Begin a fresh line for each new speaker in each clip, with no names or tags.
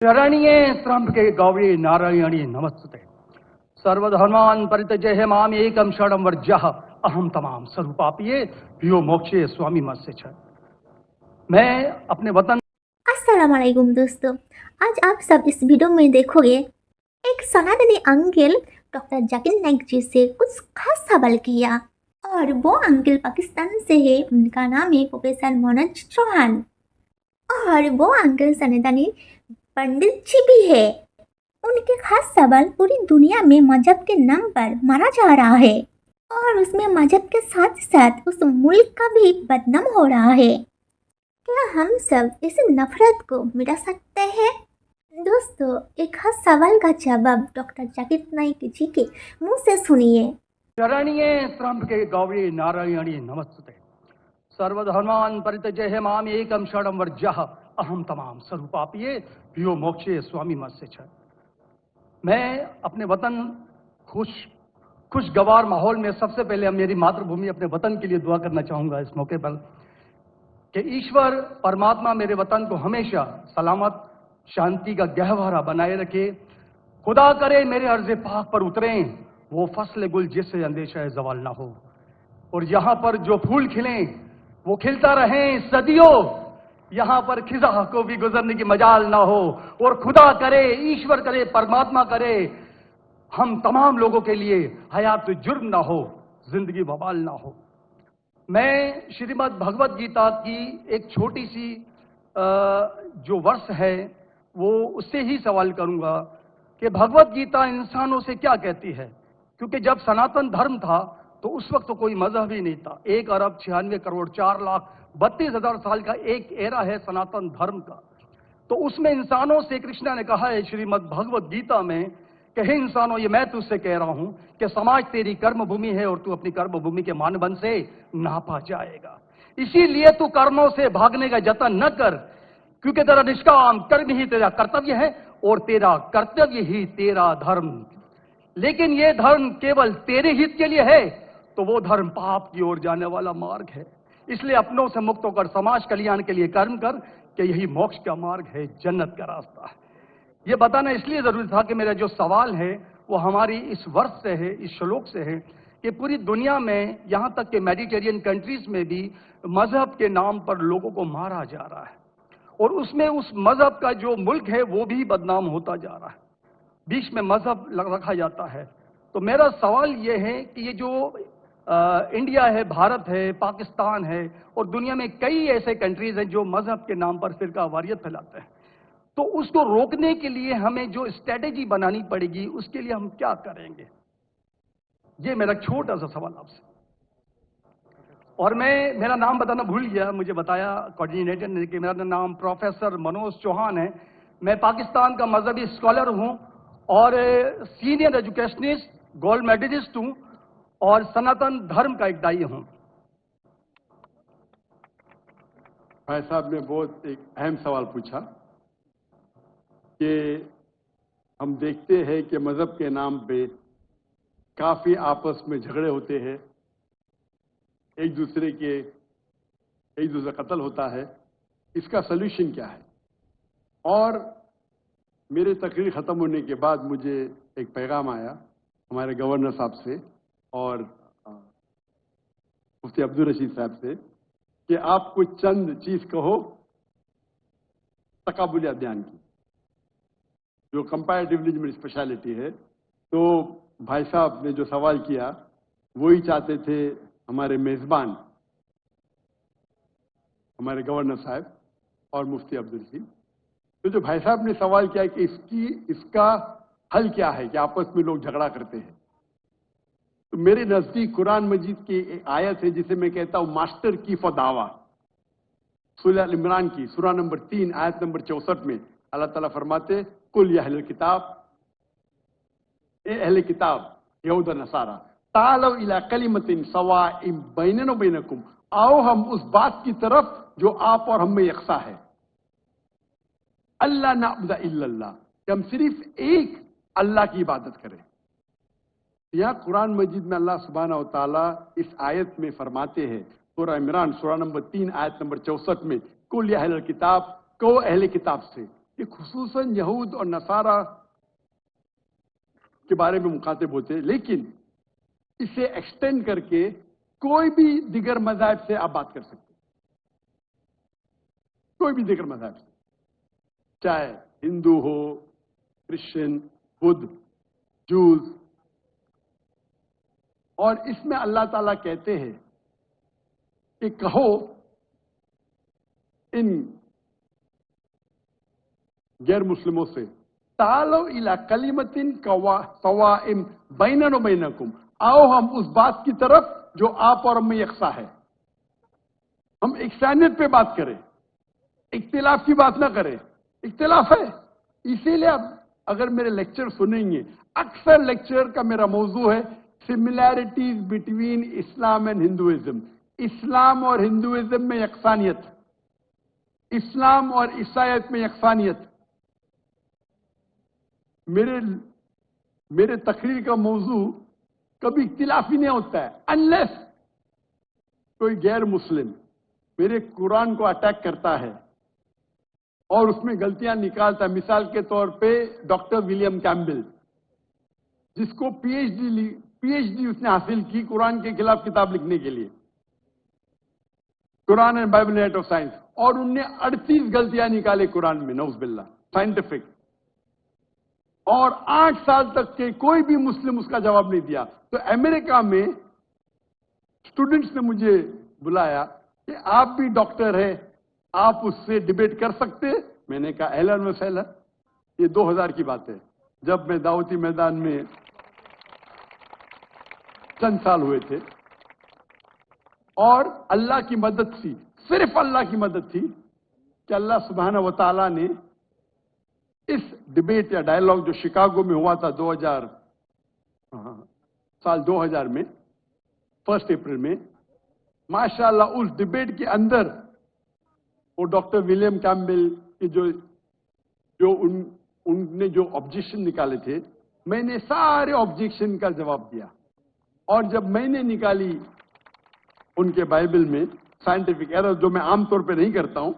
शरण्ये त्र्यंबके गौरी नारायणी नमस्ते। सर्वधर्मान् परित्यज्य माम एकम शरणं वर्ज्यः अहम तमाम स्वरूपापिये यो मोक्षे स्वामी मत्स्य छ। मैं अपने वतन।
अस्सलाम वालेकुम दोस्तों, आज आप सब इस वीडियो में देखोगे एक सनातनी अंकल डॉक्टर जाकिर नाइक जी से कुछ खास सवाल किया और वो अंकल पाकिस्तान से है। उनका नाम है प्रोफेसर मनोज चौहान और वो अंकल सनातनी पंडित जी भी है। उनके खास सवाल पूरी दुनिया में मजहब के नाम पर मारा जा रहा है और उसमें मजहब के साथ साथ उस मुल्क का भी बदनाम हो रहा है। क्या हम सब इस नफरत को मिटा सकते हैं? दोस्तों, एक खास सवाल का जवाब डॉक्टर जाकिर नाइक जी के मुंह से सुनिए।
शरण्ये त्र्यंबके गौरी नारायणी नमस्ते। सर्वधर्मान् परित्यज्य माम एकम शरणं वर्ज्यः अहम तमाम स्वरूपापिये यो मोक्षे स्वामी मत्स्य छ। मैं अपने वतन खुशगवार माहौल में सबसे पहले मेरी मातृभूमि अपने वतन के लिए दुआ करना चाहूंगा इस मौके पर कि ईश्वर परमात्मा मेरे वतन को हमेशा सलामत शांति का गहवारा बनाए रखे। खुदा करे मेरे अर्ज़े पाक पर उतरें वो फसल गुल जिससे अंदेशा जवाल ना हो, और यहाँ पर जो फूल खिलें वो खिलता रहें सदियों। यहाँ पर खिजा को भी गुजरने की मजाल ना हो, और खुदा करे, ईश्वर करे, परमात्मा करे हम तमाम लोगों के लिए हयात जुर्म ना हो, जिंदगी बवाल ना हो। मैं श्रीमद् भगवत गीता की एक छोटी सी जो वर्ष है वो उससे ही सवाल करूंगा कि भगवत गीता इंसानों से क्या कहती है, क्योंकि जब सनातन धर्म था तो उस वक्त तो कोई मजहब ही नहीं था। 1 अरब 96 करोड़ 4,32,000 साल का एक एरा है सनातन धर्म का। तो उसमें इंसानों से कृष्ण ने कहा है श्रीमद् भगवत गीता में कि हे इंसानों, ये मैं तुझसे कह रहा हूं कि समाज तेरी कर्म भूमि है और तू अपनी कर्म भूमि के मानदंड से नापा जाएगा। इसीलिए तू कर्मों से भागने का जतन न कर, क्योंकि तेरा निष्काम कर्म ही तेरा कर्तव्य है और तेरा कर्तव्य ही तेरा धर्म। लेकिन ये धर्म केवल तेरे हित के लिए है तो वो धर्म पाप की ओर जाने वाला मार्ग है। इसलिए अपनों से मुक्त होकर समाज कल्याण के लिए कर्म कर कि यही मोक्ष का मार्ग है, जन्नत का रास्ता है। ये बताना इसलिए जरूरी था कि मेरा जो सवाल है वो हमारी इस वर्ष से है, इस श्लोक से है कि पूरी दुनिया में यहाँ तक कि मेडिटेरियन कंट्रीज में भी मजहब के नाम पर लोगों को मारा जा रहा है और उसमें उस मजहब का जो मुल्क है वो भी बदनाम होता जा रहा है। बीच में मजहब रखा जाता है। तो मेरा सवाल ये है कि ये जो इंडिया है, भारत है, पाकिस्तान है और दुनिया में कई ऐसे कंट्रीज हैं जो मजहब के नाम पर फिरका वारियत फैलाते हैं, तो उसको रोकने के लिए हमें जो स्ट्रेटेजी बनानी पड़ेगी उसके लिए हम क्या करेंगे? ये मेरा छोटा सा सवाल आपसे। और मैं मेरा नाम बताना भूल गया, मुझे बताया कोऑर्डिनेटर ने कि मेरा नाम प्रोफेसर मनोज चौहान है। मैं पाकिस्तान का मजहबी स्कॉलर हूं और सीनियर एजुकेशनिस्ट, गोल्ड मेडलिस्ट हूं और सनातन धर्म का एक दाई हूं।
भाई साहब ने बहुत एक अहम सवाल पूछा कि हम देखते हैं कि मजहब के नाम पे काफी आपस में झगड़े होते हैं, एक दूसरे का कत्ल होता है। इसका सलूशन क्या है? और मेरे तकरीर खत्म होने के बाद मुझे एक पैगाम आया हमारे गवर्नर साहब से और मुफ्ती अब्दुल रशीद साहब से कि आप कुछ चंद चीज कहो तकाबुली अध्ययन की, जो कंपैरेटिव रिलीजन में स्पेशलिटी है। तो भाई साहब ने जो सवाल किया वही चाहते थे हमारे मेजबान, हमारे गवर्नर साहब और मुफ्ती अब्दुल रशीद। तो जो भाई साहब ने सवाल किया कि इसका हल क्या है कि आपस में लोग झगड़ा करते हैं, तो मेरे नजदीक कुरान मजीद की एक आयत है जिसे मैं कहता हूं मास्टर की फॉर दावा। सूरह अल इमरान की सूरह नंबर 3 आयत नंबर 64 में अल्लाह ताला फरमाते कुल या अहले किताब, ए अहले किताब यहूद और नसारा, तालौ इला कलिमतिन सवाइम बैनना व बैनकुम, आओ हम उस बात की तरफ जो आप और हम में यकसा है। अल्लाह नअबुद इल्लल्लाह, कि हम सिर्फ एक अल्लाह की इबादत करें। यह कुरान मजीद में अल्लाह सुब्हानहू व तआला इस आयत में फरमाते हैं, सूरह इमरान सूरह नंबर 3 आयत नंबर 64 में, कुल या अहले किताब, कहो अहले किताब से کہ خصوصاً یہود اور نصارہ کے بارے میں مخاطب ہوتے ہیں، لیکن اسے ایکسٹینڈ کر کے کوئی بھی دیگر مذاہب سے آپ بات کر سکتے ہیں، کوئی بھی دیگر مذہب سے، چاہے ہندو ہو، کرسچن، بدھ، جوز. اور اس میں اللہ تعالیٰ کہتے ہیں کہ کہو ان غیر مسلموں سے، تعالوا الی کلمۃ سواء بیننا و بینکم، آؤ ہم اس بات کی طرف جو آپ اور ہم میں یکساں ہے. ہم یکسانیت پہ بات کریں، اختلاف کی بات نہ کریں. اختلاف ہے، اسی لیے آپ اگر میرے لیکچر سنیں گے، اکثر لیکچر کا میرا موضوع ہے similarities between Islam and Hinduism. اسلام اور ہندوازم میں یکسانیت، اسلام اور عیسائیت میں یکسانیت. میرے تقریر کا موضوع کبھی اختلافی نہیں ہوتا ہے، انلیس کوئی غیر مسلم میرے قرآن کو اٹیک کرتا ہے اور اس میں غلطیاں نکالتا ہے. مثال کے طور پہ ڈاکٹر ولیم کیمبل، جس کو پی ایچ ڈی اس نے حاصل کی قرآن کے خلاف کتاب لکھنے کے لیے، Quran and Bible net of science, اور ان نے 38 غلطیاں نکالے قرآن میں، نعوذ باللہ، سائنٹیفک. اور 8 سال تک کے کوئی بھی مسلم اس کا جواب نہیں دیا. تو امریکہ میں اسٹوڈنٹس نے مجھے بلایا کہ آپ بھی ڈاکٹر ہیں، آپ اس سے ڈیبیٹ کر سکتے. میں نے کہا اہلاً و سہلاً. یہ 2000 کی بات ہے، جب میں دعوتی میدان میں چند سال ہوئے تھے. اور اللہ کی مدد تھی، صرف اللہ کی مدد تھی کہ اللہ سبحانہ و تعالیٰ نے اس ڈیبیٹ یا ڈائیلاگ جو شکاگو میں ہوا تھا 2000 میں 1 اپریل میں، ماشاءاللہ اس ڈیبیٹ کے اندر وہ ڈاکٹر ولیم کیمبل کی جو ان نے جو آبجیکشن نکالے تھے، میں نے سارے آبجیکشن کا جواب دیا. اور جب میں نے نکالی ان کے بائبل میں سائنٹیفک ایرر، جو میں عام طور پہ نہیں کرتا ہوں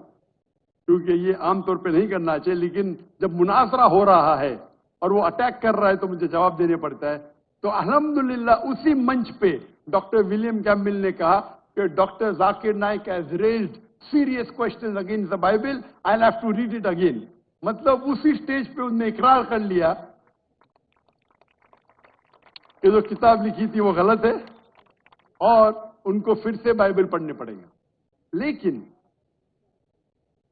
کیونکہ یہ عام طور پہ نہیں کرنا چاہیے، لیکن جب مناظرہ ہو رہا ہے اور وہ اٹیک کر رہا ہے تو مجھے جواب دینے پڑتا ہے. تو الحمدللہ اسی منچ پہ ڈاکٹر ولیم کیمبل نے کہا کہ doctor Zakir Naik has raised serious questions against the Bible, I will have to read it again. مطلب اسی سٹیج پہ انہوں نے اقرار کر لیا کہ جو کتاب لکھی تھی وہ غلط ہے اور ان کو پھر سے بائبل پڑھنے پڑے گا. لیکن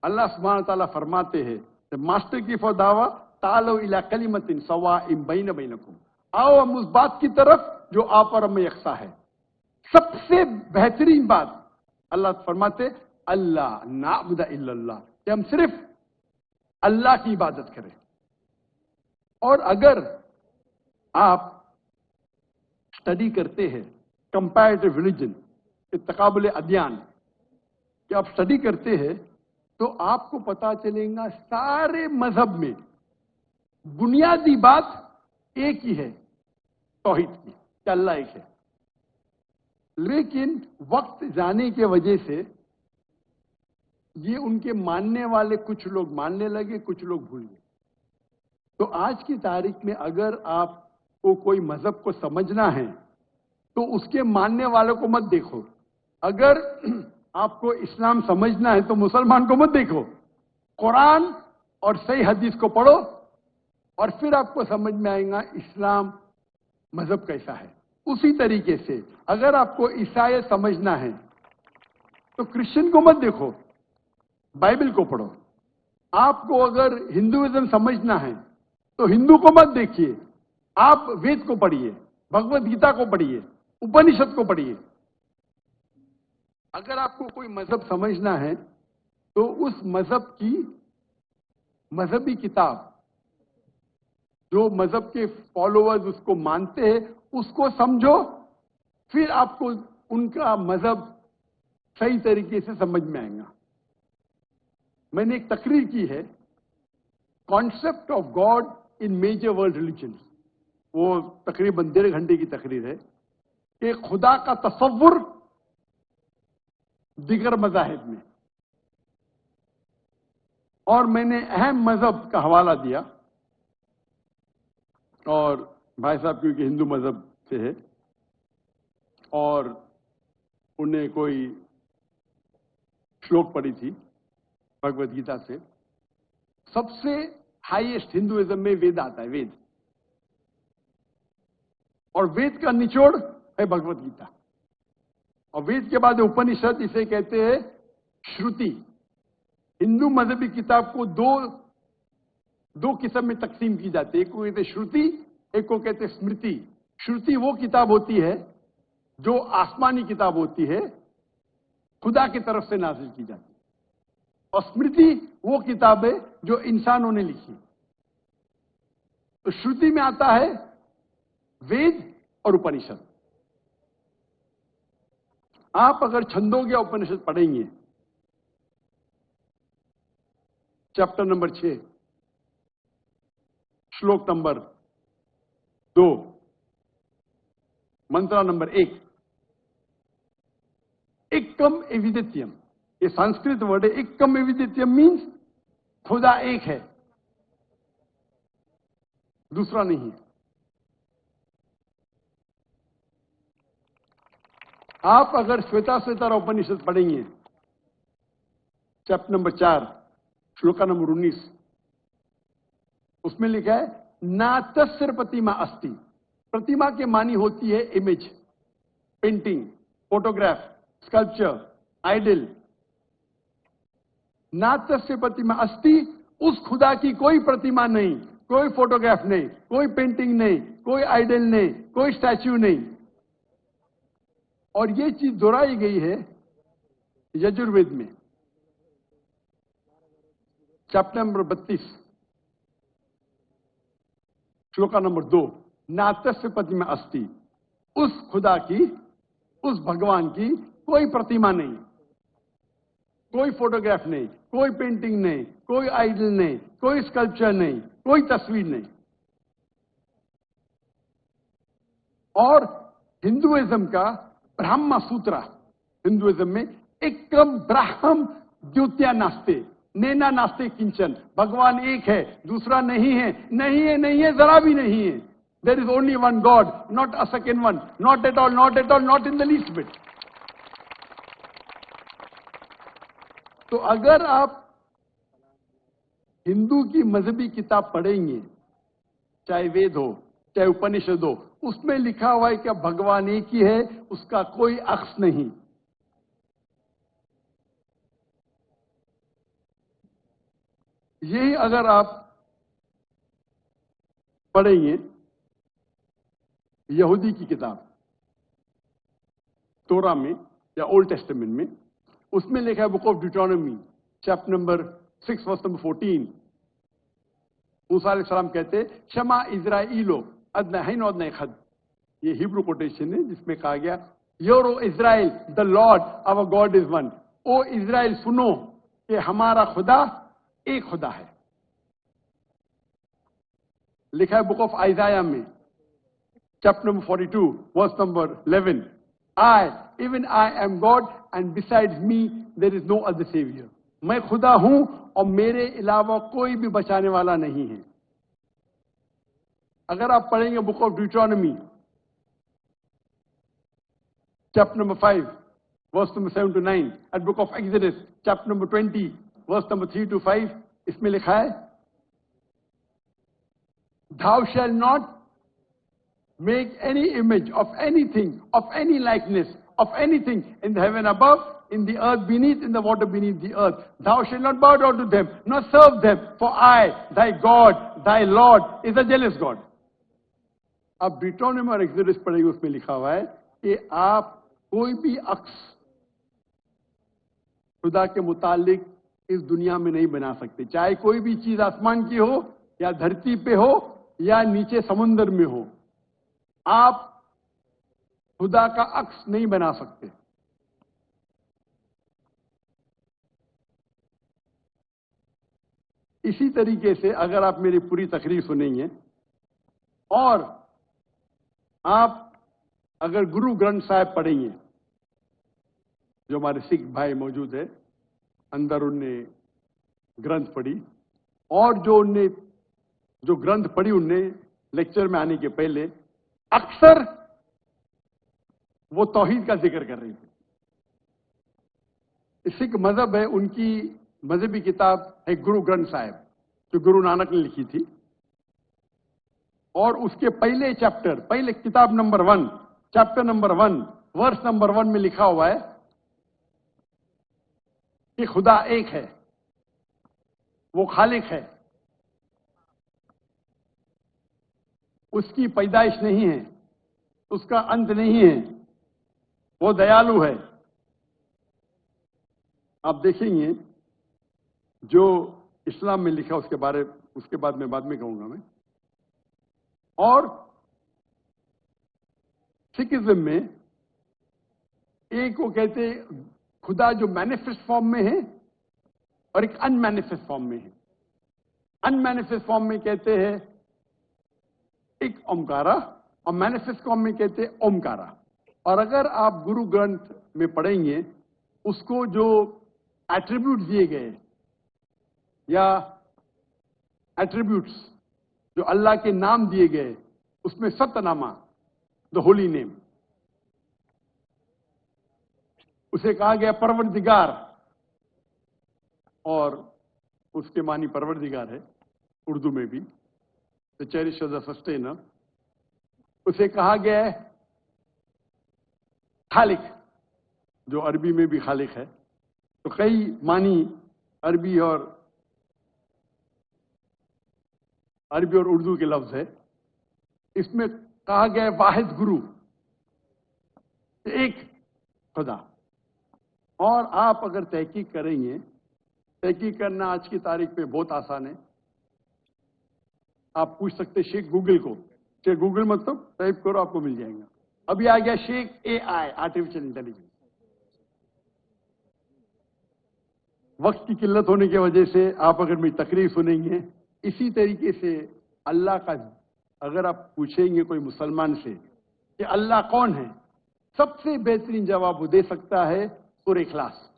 اللہ سبحانہ تعالیٰ فرماتے ہیں ماسٹر کی فداوا تعالوا الی کلمۃ سواء بین بینکم، آؤ ہم اس بات کی طرف جو آپ اور ہم میں یکساں ہے. سب سے بہترین بات اللہ فرماتے اللہ نعبد الا اللہ، کہ ہم صرف اللہ کی عبادت کریں. اور اگر آپ اسٹڈی کرتے ہیں کمپیریٹیو ریلیجن، تقابل ادیان، کہ آپ اسٹڈی کرتے ہیں تو آپ کو پتا چلے گا سارے مذہب میں بنیادی بات ایک ہی ہے، توحید کی، کہ اللہ ایک ہے. لیکن وقت جانے کی وجہ سے یہ ان کے ماننے والے کچھ لوگ ماننے لگے، کچھ لوگ بھول گئے. تو آج کی تاریخ میں اگر آپ کو کوئی مذہب کو سمجھنا ہے تو اس کے ماننے والوں کو مت دیکھو. اگر آپ کو اسلام سمجھنا ہے تو مسلمان کو مت دیکھو، قرآن اور صحیح حدیث کو پڑھو اور پھر آپ کو سمجھ میں آئے گا اسلام مذہب کیسا ہے. اسی طریقے سے اگر آپ کو عیسائی سمجھنا ہے تو کرسچن کو مت دیکھو، بائبل کو پڑھو. آپ کو اگر ہندوازم سمجھنا ہے تو ہندو کو مت دیکھیے، آپ وید کو پڑھیے، بھگوت گیتا کو پڑھیے، اپنشد کو پڑھیے. اگر آپ کو کوئی مذہب سمجھنا ہے تو اس مذہب کی مذہبی کتاب، جو مذہب کے فالوورز اس کو مانتے ہیں، اس کو سمجھو، پھر آپ کو ان کا مذہب صحیح طریقے سے سمجھ میں آئے گا. میں نے ایک تقریر کی ہے concept of God in major world religions, وہ تقریباً 1.5 گھنٹے کی تقریر ہے کہ خدا کا تصور دیگر مذاہب میں. اور میں نے اہم مذہب کا حوالہ دیا، اور بھائی صاحب کیونکہ ہندو مذہب سے ہے اور انہیں کوئی شلوک پڑھی تھی بھگوت گیتا سے. سب سے ہائیسٹ ہندوازم میں وید آتا ہے، وید، اور وید کا نچوڑ ہے بھگوت گیتا. اور وید کے بعد اپنشد، اسے کہتے ہیں شروتی. ہندو مذہبی کتاب کو دو قسم میں تقسیم کی جاتی ہے، ایک کو کہتے ہیں شروتی، ایک کو کہتے ہیں اسمرتی. شروتی وہ کتاب ہوتی ہے جو آسمانی کتاب ہوتی ہے، خدا کی طرف سے نازل کی جاتی ہے، اور اسمرتی وہ کتاب ہے جو انسانوں نے لکھی. تو شروتی میں آتا ہے وید اور اپنشد. آپ اگر چھندوگیہ اپنشد پڑھیں گے، chapter number 6، shloka number 2، mantra number 1، ایکم ایویدتیم، یہ سنسکرت ورڈ ہے. ایکم ایویدتیم مینس خدا ایک ہے، دوسرا نہیں ہے. آپ اگر شویتا سوتر اپنشد پڑھیں گے، چیپٹر نمبر 4، شلوکا نمبر 19، اس میں لکھا ہے ناتسر پرتیما استی. پرتیما کے معنی ہوتی ہے image, painting, photograph, sculpture, idol. ناتسر پرتیما استی، اس خدا کی کوئی پرتیما نہیں، کوئی فوٹوگراف نہیں، کوئی پینٹنگ نہیں، کوئی آئیڈل نہیں، کوئی اسٹیچو نہیں. اور یہ چیز دہرائی گئی ہے یجروید میں، چیپٹر نمبر 32، شلوکا نمبر 2، ناتسر پرتیما استی. اس خدا کی، اس بھگوان کی کوئی پرتیما نہیں، کوئی فوٹوگراف نہیں، کوئی پینٹنگ نہیں، کوئی آئیڈل نہیں، کوئی اسکلپچر نہیں، کوئی تصویر نہیں. اور ہندوازم کا برہما سوترا، ہندوازم میں ایکم براہم دیوتیا ناستے، نینا ناستے کنچن. بھگوان ایک ہے، دوسرا نہیں ہے، نہیں ہے، نہیں ہے، ذرا بھی نہیں ہے. There is only one God, not a second one, not at all, not at all, not in the least bit. تو اگر آپ ہندو کی مذہبی کتاب پڑھیں گے، چاہے وید ہو چاہے اپنشد ہو، اس میں لکھا ہوا ہے کہ بھگوان ایک ہی ہے، اس کا کوئی عکس نہیں. یہی اگر آپ پڑھیں گے یہودی کی کتاب تورا میں یا اولڈ ٹیسٹمنٹ میں، اس میں لکھا ہے book of Deuteronomy, chapter number 6، verse number 14. موسیٰ علیہ السلام کہتے شما اسرائیلو ادنا ہین ادنا خد. یہ ہیبرو کوٹیشن ہے جس میں کہا گیا یورو Israel the Lord our God is one. او اسرائیل سنو کہ ہمارا خدا ایک خدا ہے. لکھا ہے بک آف آئزایا میں، chapter number 42، verse number 11، even I am God and besides me there is no other savior. میں خدا ہوں اور میرے علاوہ کوئی بھی بچانے والا نہیں ہے. اگر آپ پڑھیں گے book of Deuteronomy, chapter number 5، verse number 7 to 9، and book of Exodus، chapter number 20، verse number 3 to 5، اس میں لکھا ہے thou shall not make any image of anything, of any likeness, of anything in the heaven above, in the earth beneath, in the water beneath the earth. Thou shalt not bow down to them, nor serve them, for I, thy God, thy Lord, is a jealous God. اب Deuteronomy اور Exodus پڑھیں گے، اس میں لکھا ہوا ہے کہ آپ کوئی بھی عکس خدا کے متعلق اس دنیا میں نہیں بنا سکتے، چاہے کوئی بھی چیز آسمان کی ہو یا دھرتی پہ ہو یا نیچے سمندر میں ہو. آپ خدا کا عکس نہیں بنا سکتے. اسی طریقے سے اگر آپ میری پوری تقریر سنیں گے اور آپ اگر گرو گرنتھ صاحب پڑھیں گے، جو ہمارے سکھ بھائی موجود ہے اندر، انہیں ग्रंथ पढ़ी और जो ग्रंथ पढ़ी उनने लेक्चर में आने के पहले अक्सर वो तौहीद का जिक्र कर रही थी। सिख मजहब है, उनकी मजहबी किताब है गुरु ग्रंथ साहिब जो गुरु नानक ने लिखी थी, और उसके पहले चैप्टर, पहले किताब number 1, chapter number 1, verse number 1 में लिखा हुआ है कि खुदा एक है, वो खालिक है, उसकी पैदाइश नहीं है, उसका अंत नहीं है, वो दयालु है। आप देखेंगे जो इस्लाम में लिखा उसके बाद में कहूंगा मैं। और सिखिज्म में एक वो कहते खुदा जो मैनिफेस्ट फॉर्म में है और एक अनमैनिफेस्ट फॉर्म में है। अनमैनिफेस्ट फॉर्म में कहते हैं एक ओमकारा और मैनिफेस्ट फॉर्म में कहते हैं ओमकारा। और अगर आप गुरु ग्रंथ में पढ़ेंगे उसको जो एट्रीब्यूट दिए गए या एट्रीब्यूट्स जो अल्लाह के नाम दिए गए, उसमें सतनामा, द होली नेम, उसे कहा गया परवरदिगार, और उसके मानी परवरदिगार है उर्दू में भी, द चेरिशर, द सस्टेनर। उसे कहा गया है खालिक, जो अरबी में भी खालिक है। तो कई मानी अरबी और उर्दू के लफ्ज है। इसमें कहा गया है वाहिद गुरु, एक खुदा। और आप अगर तहकीक करेंगे, तहकीक करना आज की तारीख पे बहुत आसान है। आप पूछ सकते शेख गूगल को, शेख गूगल मतलब टाइप करो आपको मिल जाएगा। अभी आ गया शेख AI, आर्टिफिशियल इंटेलिजेंस। वक्त की किल्लत होने की वजह से आप अगर मेरी तकरीर सुनेंगे, इसी तरीके से अल्लाह का अगर आप पूछेंगे कोई मुसलमान से कि अल्लाह कौन है, सबसे बेहतरीन जवाब वो दे सकता है सूरह इखलास,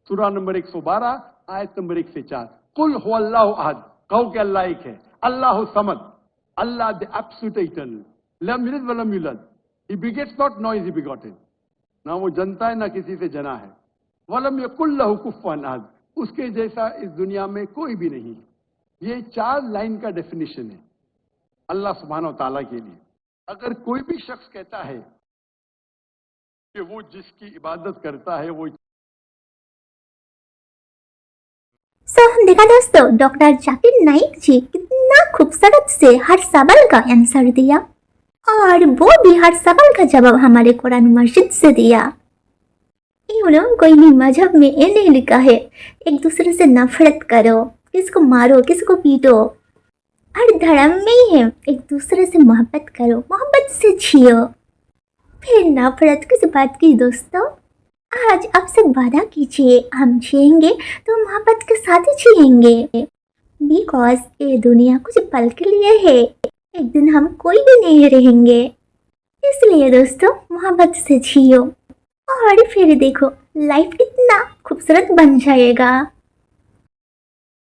सूरा नंबर 112, आयत नंबर 1 से 4। कुल हुवल्लाहु अहद, कहो कि अल्लाह एक है। अल्लाह समद, अल्लाह द एब्सोल्यूट इटर्नल, लम यलिद वलम यूलद, he begets not, nor is he begotten, ना वो जनता है ना किसी से जना है। वलम यकुल लहु कुफुवन अहद, उसके जैसा इस दुनिया में कोई भी नहीं है। ये 4 लाइन का डेफिनेशन है अल्लाह सुब्हानहू व तआला के लिए। अगर कोई भी शख्स कहता है कि वो जिसकी इबादत करता है वो
देखा दोस्तों, डॉक्टर जाकिर नाइक जी कितना खूबसूरत से हर सवाल का आंसर दिया, और वो भी हर सवाल का जवाब हमारे कुरान मस्जिद से दिया। कोई भी मजहब में ये नहीं लिखा है एक दूसरे से नफरत करो, किसको मारो, किसको पीटो। हर धर्म में ही है एक दूसरे से मोहब्बत करो, मोहब्बत से जियो। फिर नफरत किस बात की दोस्तों? आज आप सब वादा कीजिए हम जिएंगे तो मोहब्बत के साथ ही जिएंगे, बिकॉज ये दुनिया कुछ पल के लिए है, एक दिन हम कोई भी नहीं रहेंगे। इसलिए दोस्तों मोहब्बत से जियो, और फिर देखो लाइफ कितना खूबसूरत बन जाएगा।